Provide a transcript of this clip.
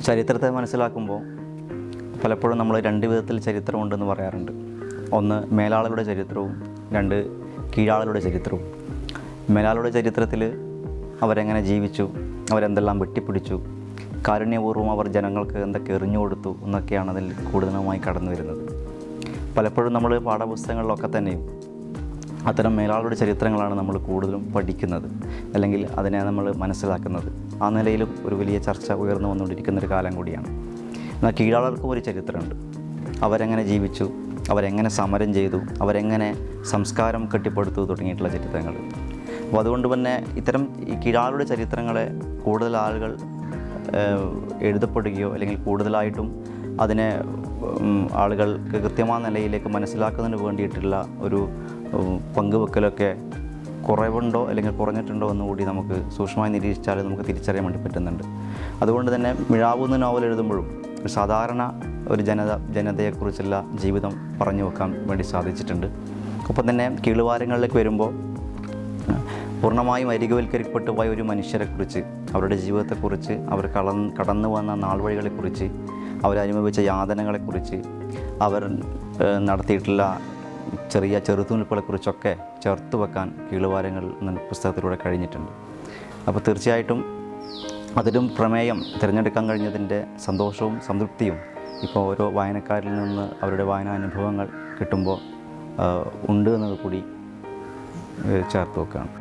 ചരിത്രത്തെ മനസ്സിലാക്കുമ്പോൾ പലപ്പോഴും നമ്മൾ രണ്ട് വിധത്തിൽ ചരിത്രമുണ്ടെന്ന് പറയാറുണ്ട്. ഒന്ന് മേലാളരുടെ ചരിത്രവും, രണ്ട് കീഴാളരുടെ ചരിത്രവും. മേലാളരുടെ ചരിത്രത്തിൽ അവരെങ്ങനെ ജീവിച്ചു, അവരെന്തെല്ലാം വെട്ടിപ്പിടിച്ചു, കാരുണ്യപൂർവ്വം അവർ ജനങ്ങൾക്ക് എന്തൊക്കെ എറിഞ്ഞു കൊടുത്തു എന്നൊക്കെയാണ് അതിൽ കൂടുതലുമായി കടന്നു വരുന്നത്. പലപ്പോഴും നമ്മൾ പാഠപുസ്തകങ്ങളിലൊക്കെ തന്നെയും അത്തരം മേലാളരുടെ ചരിത്രങ്ങളാണ് നമ്മൾ കൂടുതലും പഠിക്കുന്നത്, അല്ലെങ്കിൽ അതിനെ നമ്മൾ മനസ്സിലാക്കുന്നത്. ആ നിലയിലും ഒരു വലിയ ചർച്ച ഉയർന്നു വന്നുകൊണ്ടിരിക്കുന്നൊരു കാലം കൂടിയാണ്. എന്നാൽ കീഴാളർക്കും ഒരു ചരിത്രമുണ്ട്. അവരെങ്ങനെ ജീവിച്ചു, അവരെങ്ങനെ സമരം ചെയ്തു, അവരെങ്ങനെ സംസ്കാരം കെട്ടിപ്പടുത്തു തുടങ്ങിയിട്ടുള്ള ചരിത്രങ്ങൾ. അപ്പോൾ അതുകൊണ്ട് തന്നെ ഇത്തരം ഈ കീഴാളരുടെ ചരിത്രങ്ങളെ കൂടുതൽ ആളുകൾ എഴുതപ്പെടുകയോ അല്ലെങ്കിൽ കൂടുതലായിട്ടും അതിനെ ആളുകൾക്ക് കൃത്യമായ നിലയിലേക്ക് മനസ്സിലാക്കുന്നതിന് വേണ്ടിയിട്ടുള്ള ഒരു പങ്കുവെക്കലൊക്കെ കുറവുണ്ടോ അല്ലെങ്കിൽ കുറഞ്ഞിട്ടുണ്ടോ എന്നുകൂടി നമുക്ക് സൂക്ഷ്മമായി നിരീക്ഷിച്ചാൽ നമുക്ക് തിരിച്ചറിയാൻ വേണ്ടി പറ്റുന്നുണ്ട്. അതുകൊണ്ട് തന്നെ മിഴാവൂ എന്ന നോവൽ എഴുതുമ്പോഴും ഒരു സാധാരണ ഒരു ജനതയെക്കുറിച്ചുള്ള ജീവിതം പറഞ്ഞു വെക്കാൻ വേണ്ടി സാധിച്ചിട്ടുണ്ട്. ഒപ്പം തന്നെ കീളുവാരങ്ങളിലേക്ക് വരുമ്പോൾ പൂർണ്ണമായും അരികുവൽക്കരിക്കപ്പെട്ടു പോയ ഒരു മനുഷ്യരെക്കുറിച്ച്, അവരുടെ ജീവിതത്തെക്കുറിച്ച്, അവർ കടന്നു വന്ന നാൾവഴികളെക്കുറിച്ച്, അവരനുഭവിച്ച യാതനകളെക്കുറിച്ച്, അവർ നടത്തിയിട്ടുള്ള ചെറിയ ചെറുത്തുനിൽപ്പുകളെക്കുറിച്ചൊക്കെ ചേർത്ത് വെക്കാൻ കീളുവാരങ്ങൾ എന്ന പുസ്തകത്തിലൂടെ കഴിഞ്ഞിട്ടുണ്ട്. അപ്പോൾ തീർച്ചയായിട്ടും അതിലും പ്രമേയം തിരഞ്ഞെടുക്കാൻ കഴിഞ്ഞതിൻ്റെ സന്തോഷവും സംതൃപ്തിയും ഇപ്പോൾ ഓരോ വായനക്കാരിൽ നിന്ന് അവരുടെ വായനാനുഭവങ്ങൾ കിട്ടുമ്പോൾ ഉണ്ട് എന്നത് കൂടി ചേർത്ത് വെക്കുകയാണ്.